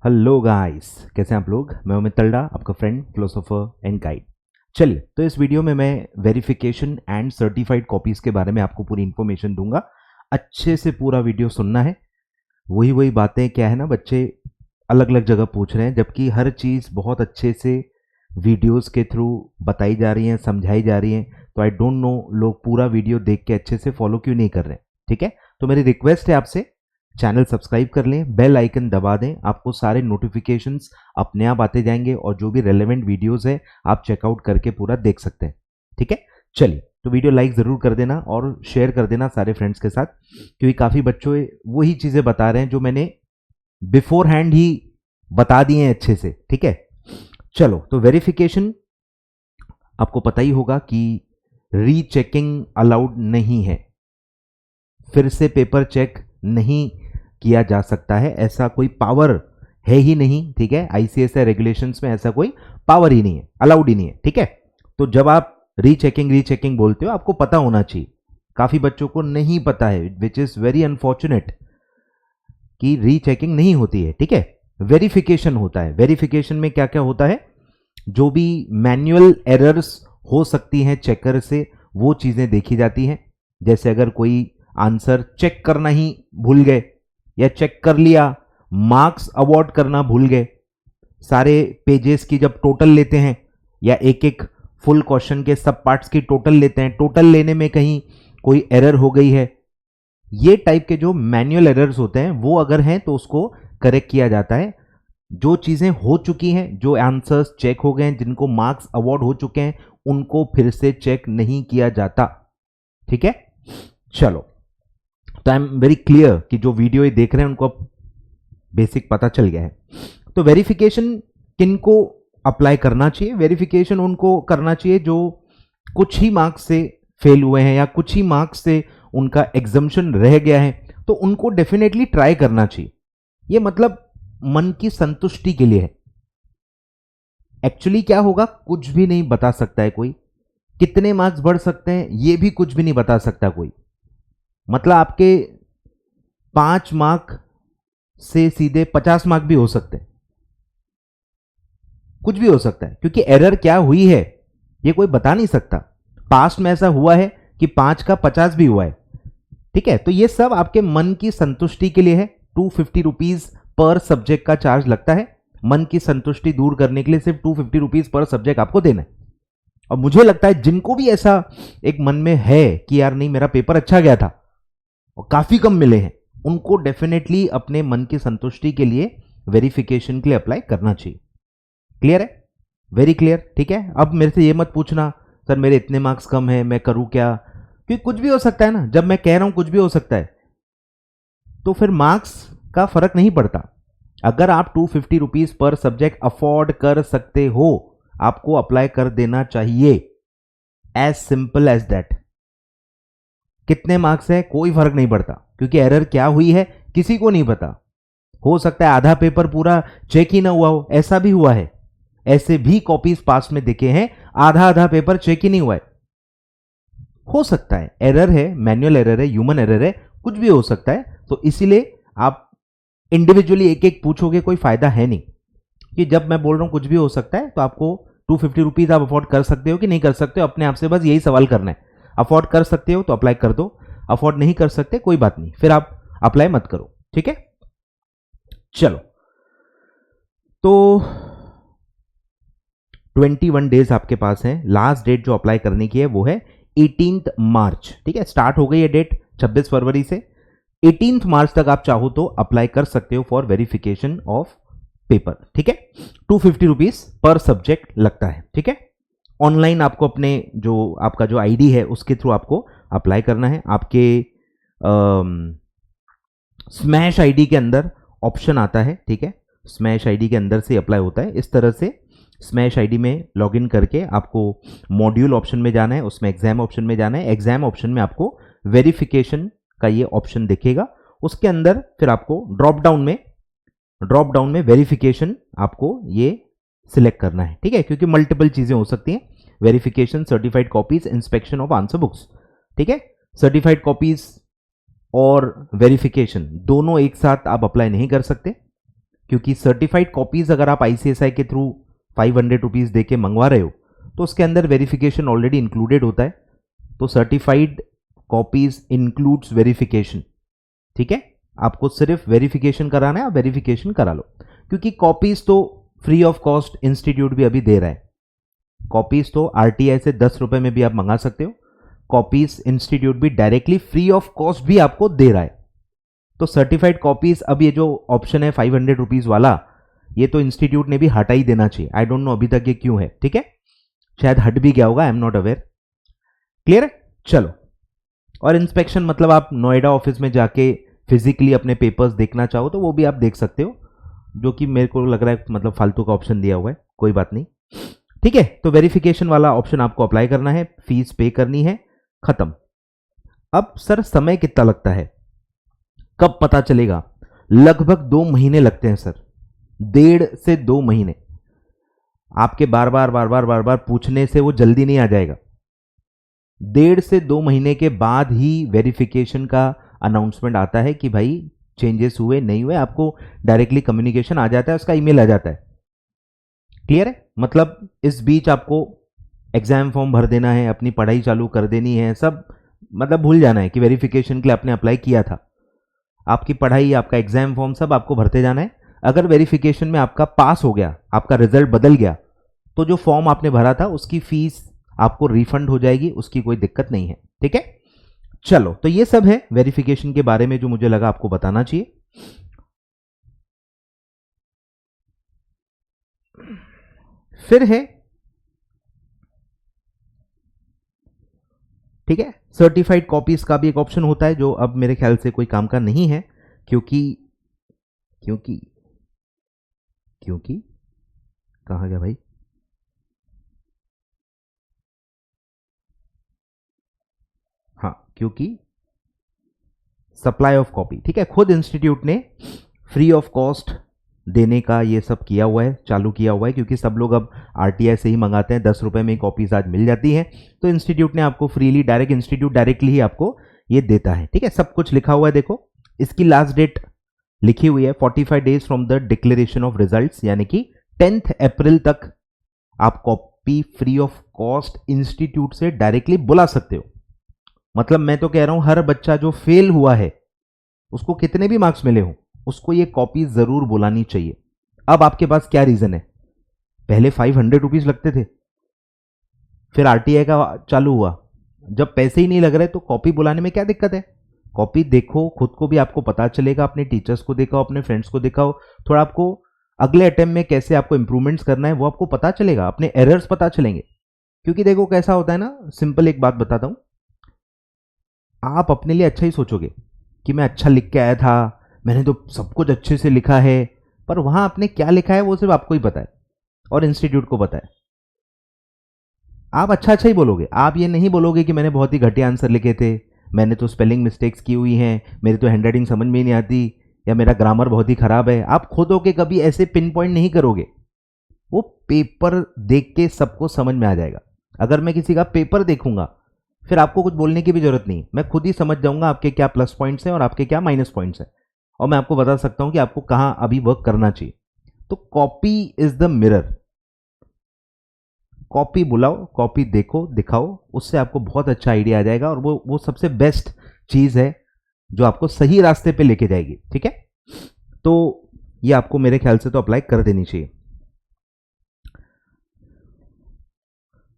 Hello guys, कैसे हैं आप लोग। मैं अमित तलड़ा, आपका फ्रेंड, फिलोसोफर एंड गाइड। चलिए, तो इस वीडियो में मैं वेरिफिकेशन एंड सर्टिफाइड कॉपीज़ के बारे में आपको पूरी इन्फॉर्मेशन दूंगा। अच्छे से पूरा वीडियो सुनना है। वही बातें क्या है ना, बच्चे अलग अलग जगह पूछ रहे हैं, जबकि हर चीज़ बहुत अच्छे से वीडियोस के थ्रू बताई जा रही हैं, समझाई जा रही हैं। तो आई डोंट नो लोग पूरा वीडियो देख के अच्छे से फॉलो क्यों नहीं कर रहे हैं। ठीक है, तो मेरी रिक्वेस्ट है आपसे, चैनल सब्सक्राइब कर लें, बेल आइकन दबा दें, आपको सारे नोटिफिकेशंस अपने आप आते जाएंगे और जो भी रेलेवेंट वीडियोस है आप चेकआउट करके पूरा देख सकते हैं। ठीक है, चलिए, तो वीडियो लाइक ज़रूर कर देना और शेयर कर देना सारे फ्रेंड्स के साथ, क्योंकि काफ़ी बच्चों वही चीज़ें बता रहे हैं जो मैंने बिफोर हैंड ही बता दिए हैं अच्छे से। ठीक है, चलो, तो वेरिफिकेशन आपको पता ही होगा कि रीचेकिंग अलाउड नहीं है, फिर से पेपर चेक नहीं किया जा सकता है, ऐसा कोई पावर है ही नहीं। ठीक है, आईसीएसआई रेगुलेशंस में ऐसा कोई पावर ही नहीं है, अलाउड ही नहीं है। ठीक है, तो जब आप रीचेकिंग बोलते हो, आपको पता होना चाहिए। काफी बच्चों को नहीं पता है, विच इज वेरी अनफॉर्चुनेट, कि रीचेकिंग नहीं होती है। ठीक है, वेरिफिकेशन होता है। वेरिफिकेशन में क्या क्या होता है, जो भी मैन्युअल एरर्स हो सकती हैं चेकर से, वो चीजें देखी जाती हैं। जैसे अगर कोई आंसर चेक करना ही भूल गए, या चेक कर लिया, मार्क्स अवॉर्ड करना भूल गए, सारे पेजेस की जब टोटल लेते हैं या एक एक फुल क्वेश्चन के सब पार्ट्स की टोटल लेते हैं, टोटल लेने में कहीं कोई एरर हो गई है, ये टाइप के जो मैन्युअल एरर्स होते हैं वो अगर हैं तो उसको करेक्ट किया जाता है। जो चीजें हो चुकी हैं, जो आंसर्स चेक हो गए हैं, जिनको मार्क्स अवॉर्ड हो चुके हैं, उनको फिर से चेक नहीं किया जाता। ठीक है, चलो, तो आई एम वेरी क्लियर कि जो वीडियो ये देख रहे हैं उनको अब बेसिक पता चल गया है। तो वेरिफिकेशन किनको अप्लाई करना चाहिए? वेरिफिकेशन उनको करना चाहिए जो कुछ ही मार्क्स से फेल हुए हैं या कुछ ही मार्क्स से उनका एग्जम्पशन रह गया है, तो उनको डेफिनेटली ट्राई करना चाहिए। ये मतलब मन की संतुष्टि के लिए है। एक्चुअली क्या होगा, कुछ भी नहीं बता सकता है कोई। कितने मार्क्स बढ़ सकते हैं ये भी कुछ भी नहीं बता सकता कोई। मतलब आपके 5 मार्क से सीधे 50 मार्क भी हो सकते हैं, कुछ भी हो सकता है, क्योंकि एरर क्या हुई है ये कोई बता नहीं सकता। पास्ट में ऐसा हुआ है कि 5 का 50 भी हुआ है। ठीक है, तो ये सब आपके मन की संतुष्टि के लिए है। 250 रुपीज पर सब्जेक्ट का चार्ज लगता है। मन की संतुष्टि दूर करने के लिए सिर्फ 250 रुपीज पर सब्जेक्ट आपको देना है। और मुझे लगता है जिनको भी ऐसा एक मन में है कि यार नहीं, मेरा पेपर अच्छा गया था और काफी कम मिले हैं, उनको डेफिनेटली अपने मन की संतुष्टि के लिए वेरिफिकेशन के लिए अप्लाई करना चाहिए। क्लियर है? Very clear. ठीक है, अब मेरे से ये मत पूछना सर मेरे इतने मार्क्स कम है, मैं करूं क्या, क्योंकि कुछ भी हो सकता है ना। जब मैं कह रहा हूं कुछ भी हो सकता है, तो फिर मार्क्स का फर्क नहीं पड़ता। अगर आप 250 रुपीज पर सब्जेक्ट अफोर्ड कर सकते हो, आपको अप्लाई कर देना चाहिए। As simple as that. कितने मार्क्स है कोई फर्क नहीं पड़ता, क्योंकि एरर क्या हुई है किसी को नहीं पता। हो सकता है आधा पेपर पूरा चेक ही ना हुआ हो, ऐसा भी हुआ है। ऐसे भी कॉपीज पास में दिखे हैं, आधा आधा पेपर चेक ही नहीं हुआ है। हो सकता है, एरर है, मैनुअल एरर है, ह्यूमन एरर है, कुछ भी हो सकता है। तो इसीलिए आप इंडिविजुअली एक एक पूछोगे कोई फायदा है नहीं। कि जब मैं बोल रहा हूं कुछ भी हो सकता है, तो आपको 250 रुपीज आप अफोर्ड कर सकते हो कि नहीं कर सकते हो, अपने आप से बस यही सवाल करना है। अफोर्ड कर सकते हो तो अप्लाई कर दो, अफोर्ड नहीं कर सकते कोई बात नहीं, फिर आप अप्लाई मत करो। ठीक है, चलो, तो 21 डेज आपके पास है। लास्ट डेट जो अप्लाई करने की है वो है 18 मार्च। ठीक है, स्टार्ट हो गई है डेट 26 फरवरी से। 18 मार्च तक आप चाहो तो अप्लाई कर सकते हो फॉर वेरिफिकेशन ऑफ पेपर। ठीक है, 250 रुपीज पर सब्जेक्ट लगता है। ठीक है, ऑनलाइन आपको अपने जो आपका जो आईडी है उसके थ्रू आपको अप्लाई करना है। आपके स्मैश आईडी के अंदर ऑप्शन आता है। ठीक है, स्मैश आईडी के अंदर से अप्लाई होता है। इस तरह से स्मैश आईडी में लॉगिन करके आपको मॉड्यूल ऑप्शन में जाना है, उसमें एग्जाम ऑप्शन में जाना है। एग्जाम ऑप्शन में आपको वेरिफिकेशन का ये ऑप्शन दिखेगा, उसके अंदर फिर आपको ड्रॉप डाउन में वेरिफिकेशन आपको ये सिलेक्ट करना है। ठीक है, क्योंकि मल्टीपल चीजें हो सकती हैं। Verification, certified copies, inspection of answer books. ठीक है, सर्टिफाइड कॉपीज और वेरिफिकेशन दोनों एक साथ आप अप्लाई नहीं कर सकते। क्योंकि सर्टिफाइड कॉपीज अगर आप आईसीएसआई के थ्रू 500 रुपीज दे के मंगवा रहे हो तो उसके अंदर वेरिफिकेशन ऑलरेडी इंक्लूडेड होता है। तो सर्टिफाइड कॉपीज इंक्लूड्स वेरिफिकेशन, ठीक है। आपको सिर्फ वेरिफिकेशन कराना है, आप वेरिफिकेशन करा लो, क्योंकि कॉपीज तो फ्री ऑफ कॉस्ट इंस्टीट्यूट भी अभी दे रहा है। कॉपीज तो आरटीआई से 10 रुपए में भी आप मंगा सकते हो, कॉपीज इंस्टीट्यूट भी डायरेक्टली फ्री ऑफ कॉस्ट भी आपको दे रहा है। तो सर्टिफाइड कॉपीज, अब ये जो ऑप्शन है 500 रुपीज वाला, ये तो इंस्टीट्यूट ने भी हटा ही देना चाहिए। आई डोंट नो अभी तक ये क्यों है, ठीक है, शायद हट भी गया होगा, I am not aware. Clear है, चलो। और इंस्पेक्शन मतलब आप नोएडा ऑफिस में जाके फिजिकली अपने पेपर्स देखना चाहो तो वो भी आप देख सकते हो, जो कि मेरे को लग रहा है मतलब फालतू का ऑप्शन दिया हुआ है, कोई बात नहीं, ठीक है। तो वेरिफिकेशन वाला ऑप्शन आपको अप्लाई करना है, फीस पे करनी है, खत्म। अब सर समय कितना लगता है, कब पता चलेगा? लगभग 2 महीने लगते हैं सर, 1.5 से 2 महीने। आपके बार बार पूछने से वो जल्दी नहीं आ जाएगा। 1.5 से 2 महीने के बाद ही वेरिफिकेशन का अनाउंसमेंट आता है कि भाई चेंजेस हुए नहीं हुए, आपको डायरेक्टली कम्युनिकेशन आ जाता है, उसका ईमेल आ जाता है। क्लियर है, मतलब इस बीच आपको एग्जाम फॉर्म भर देना है, अपनी पढ़ाई चालू कर देनी है, सब मतलब भूल जाना है कि वेरिफिकेशन के लिए आपने अप्लाई किया था। आपकी पढ़ाई, आपका एग्जाम फॉर्म सब आपको भरते जाना है। अगर वेरिफिकेशन में आपका पास हो गया, आपका रिजल्ट बदल गया, तो जो फॉर्म आपने भरा था उसकी फीस आपको रिफंड हो जाएगी, उसकी कोई दिक्कत नहीं है, ठीक है। चलो, तो ये सब है वेरिफिकेशन के बारे में जो मुझे लगा आपको बताना चाहिए। फिर है, ठीक है, सर्टिफाइड कॉपीज का भी एक ऑप्शन होता है जो अब मेरे ख्याल से कोई काम का नहीं है, क्योंकि क्योंकि क्योंकि कहाँ गया भाई? हाँ, क्योंकि सप्लाई ऑफ कॉपी, ठीक है, खुद इंस्टीट्यूट ने फ्री ऑफ कॉस्ट देने का ये सब किया हुआ है, चालू किया हुआ है, क्योंकि सब लोग अब आरटीआई से ही मंगाते हैं, 10 रुपए में कॉपीज आज मिल जाती हैं। तो इंस्टीट्यूट ने आपको फ्रीली, डायरेक्ट इंस्टीट्यूट डायरेक्टली ही आपको ये देता है, ठीक है, सब कुछ लिखा हुआ है। देखो, इसकी लास्ट डेट लिखी हुई है 45 days from the declaration of results, यानी कि 10 अप्रैल तक आप copy free of cost institute से डायरेक्टली बुला सकते हो। मतलब मैं तो कह रहा हूं हर बच्चा जो फेल हुआ है, उसको कितने भी मार्क्स मिले हो, उसको ये कॉपी जरूर बुलानी चाहिए। अब आपके पास क्या रीजन है? पहले 500 रुपीज लगते थे, फिर आरटीआई का चालू हुआ, जब पैसे ही नहीं लग रहे तो कॉपी बुलाने में क्या दिक्कत है? कॉपी देखो, खुद को भी आपको पता चलेगा, अपने टीचर्स को दिखाओ, अपने फ्रेंड्स को दिखाओ, थोड़ा आपको अगले अटेम्प्ट में कैसे आपको इंप्रूवमेंट्स करना है वो आपको पता चलेगा, अपने एरर्स पता चलेंगे। क्योंकि देखो कैसा होता है ना, सिंपल एक बात बताता हूं, आप अपने लिए अच्छा ही सोचोगे कि मैं अच्छा लिख के आया था, मैंने तो सब कुछ अच्छे से लिखा है, पर वहां आपने क्या लिखा है वो सिर्फ आपको ही पता है और इंस्टीट्यूट को पता है। आप अच्छा अच्छा ही बोलोगे, आप ये नहीं बोलोगे कि मैंने बहुत ही घटिया आंसर लिखे थे, मैंने तो स्पेलिंग मिस्टेक्स की हुई हैं, मेरी तो हैंडराइटिंग समझ में ही नहीं आती, या मेरा ग्रामर बहुत ही खराब है। आप खुद होके कभी ऐसे पिन पॉइंट नहीं करोगे, वो पेपर देख के सबको समझ में आ जाएगा। अगर मैं किसी का पेपर देखूंगा, फिर आपको कुछ बोलने की भी जरूरत नहीं, मैं खुद ही समझ जाऊंगा आपके क्या प्लस पॉइंट्स हैं और आपके क्या माइनस पॉइंट्स हैं, और मैं आपको बता सकता हूं कि आपको कहां अभी वर्क करना चाहिए। तो copy is the mirror, copy बुलाओ, कॉपी देखो, दिखाओ, उससे आपको बहुत अच्छा आइडिया आ जाएगा, और वो सबसे बेस्ट चीज है जो आपको सही रास्ते पे लेके जाएगी, ठीक है। तो ये आपको मेरे ख्याल से तो अप्लाई कर देनी चाहिए,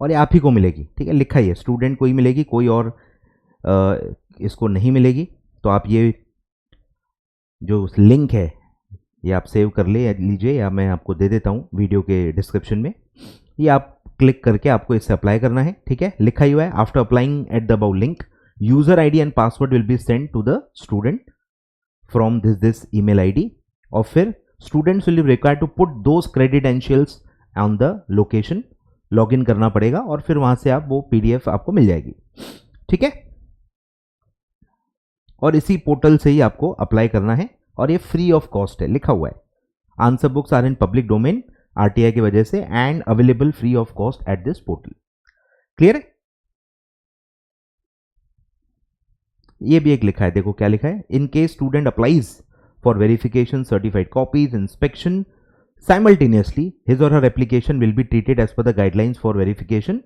और ये आप ही को मिलेगी, ठीक है, लिखा ही है, स्टूडेंट को ही मिलेगी, कोई और इसको नहीं मिलेगी। तो आप ये जो लिंक है ये आप सेव कर ले लीजिए, या मैं आपको दे देता हूँ वीडियो के डिस्क्रिप्शन में, ये आप क्लिक करके आपको इसे अप्लाई करना है, ठीक है, लिखा ही हुआ है, after applying at the about link user ID and password will be send to the student from this email ID, और फिर students will be required to put those credentials on the location, log in करना पड़ेगा, और फिर वहां से आप वो पीडीएफ आपको मिल जाएगी, ठीक है। और इसी पोर्टल से ही आपको अप्लाई करना है, और ये फ्री ऑफ कॉस्ट है, लिखा हुआ है, answer books are in public domain RTI की वजह से and available free of cost at this portal. Clear है? ये भी एक लिखा है, देखो क्या लिखा है, in case student applies for verification, certified copies, inspection. Simultaneously, his or her application will be treated as per the guidelines for verification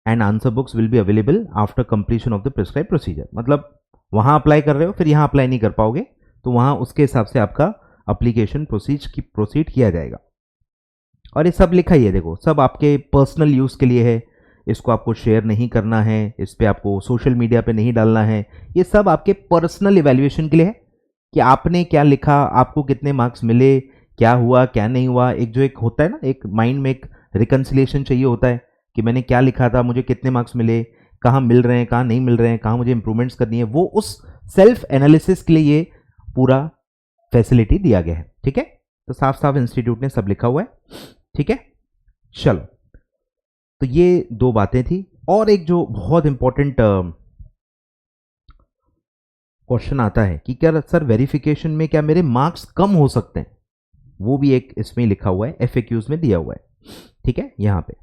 and answer books will be available after completion of the prescribed procedure. मतलब वहाँ apply कर रहे हो, फिर यहाँ apply नहीं कर पाओगे, तो वहाँ उसके हिसाब से आपका अप्लीकेशन प्रोसीड किया जाएगा। और ये सब लिखा ही है, देखो सब आपके पर्सनल यूज़ के लिए है, इसको आपको शेयर नहीं करना है, इस पर आपको सोशल मीडिया पे नहीं डालना है, ये सब आपके पर्सनल इवैल्यूएशन के लिए है कि आपने क्या लिखा, आपको कितने मार्क्स मिले, क्या हुआ क्या नहीं हुआ। एक जो एक होता है ना, एक माइंड में एक रिकन्सिलिएशन चाहिए होता है कि मैंने क्या लिखा था, मुझे कितने मार्क्स मिले, कहाँ मिल रहे हैं, कहाँ नहीं मिल रहे हैं, कहाँ मुझे इंप्रूवमेंट्स करनी है, वो उस सेल्फ एनालिसिस के लिए ये पूरा फैसिलिटी दिया गया है। ठीक है, तो साफ साफ इंस्टीट्यूट ने सब लिखा हुआ है। ठीक है, चलो, तो ये दो बातें थी। और एक जो बहुत इंपॉर्टेंट क्वेश्चन आता है कि क्या सर वेरिफिकेशन में क्या मेरे मार्क्स कम हो सकते हैं, वो भी एक इसमें लिखा हुआ है, FAQs में दिया हुआ है। ठीक है, यहां पे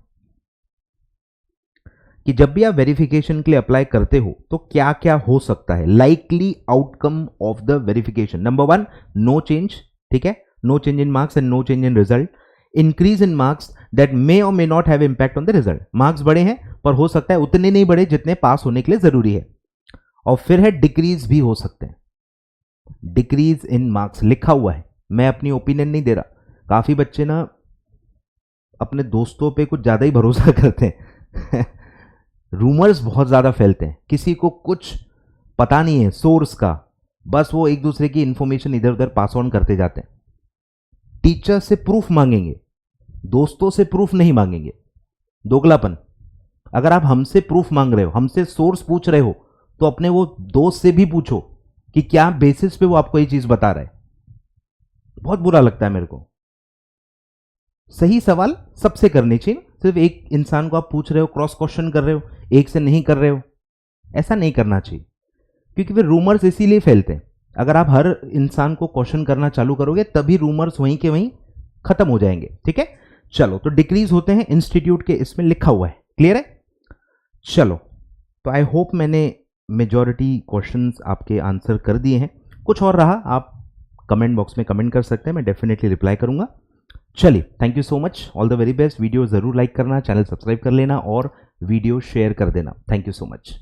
कि जब भी आप वेरिफिकेशन के लिए अप्लाई करते हो तो क्या क्या हो सकता है, likely outcome of the verification. Number 1, no change. ठीक है, no change in marks and no change in result. Increase in marks that may और may not have impact on the result. Marks बढ़े हैं पर हो सकता है उतने नहीं बढ़े जितने पास होने के लिए जरूरी है। और फिर है डिक्रीज भी हो सकते हैं, डिक्रीज इन मार्क्स लिखा हुआ है, मैं अपनी ओपिनियन नहीं दे रहा। काफी बच्चे ना अपने दोस्तों पे कुछ ज्यादा ही भरोसा करते हैं रूमर्स बहुत ज्यादा फैलते हैं, किसी को कुछ पता नहीं है सोर्स का, बस वो एक दूसरे की इंफॉर्मेशन इधर उधर पास ऑन करते जाते हैं। टीचर से प्रूफ मांगेंगे, दोस्तों से प्रूफ नहीं मांगेंगे, दोगलापन। अगर आप हमसे प्रूफ मांग रहे हो, हमसे सोर्स पूछ रहे हो, तो अपने वो दोस्त से भी पूछो कि क्या बेसिस पे वो आपको ये चीज बता रहा है। बहुत बुरा लगता है मेरे को। सही सवाल सबसे करने चाहिए, सिर्फ एक इंसान को आप पूछ रहे हो, क्रॉस क्वेश्चन कर रहे हो, एक से नहीं कर रहे हो, ऐसा नहीं करना चाहिए, क्योंकि फिर रूमर्स इसीलिए फैलते हैं। अगर आप हर इंसान को क्वेश्चन करना चालू करोगे तभी रूमर्स वहीं के वहीं खत्म हो जाएंगे। ठीक है, चलो, तो डिक्रीज होते हैं इंस्टीट्यूट के, इसमें लिखा हुआ है, क्लियर है। चलो, तो आई होप मैंने मेजॉरिटी क्वेश्चंस आपके आंसर कर दिए हैं। कुछ और रहा आप कमेंट बॉक्स में कमेंट कर सकते हैं, मैं डेफिनेटली रिप्लाई करूंगा। चलिए, thank you so much, all the very best. Video जरूर लाइक करना, चैनल सब्सक्राइब कर लेना और वीडियो शेयर कर देना। Thank you so much.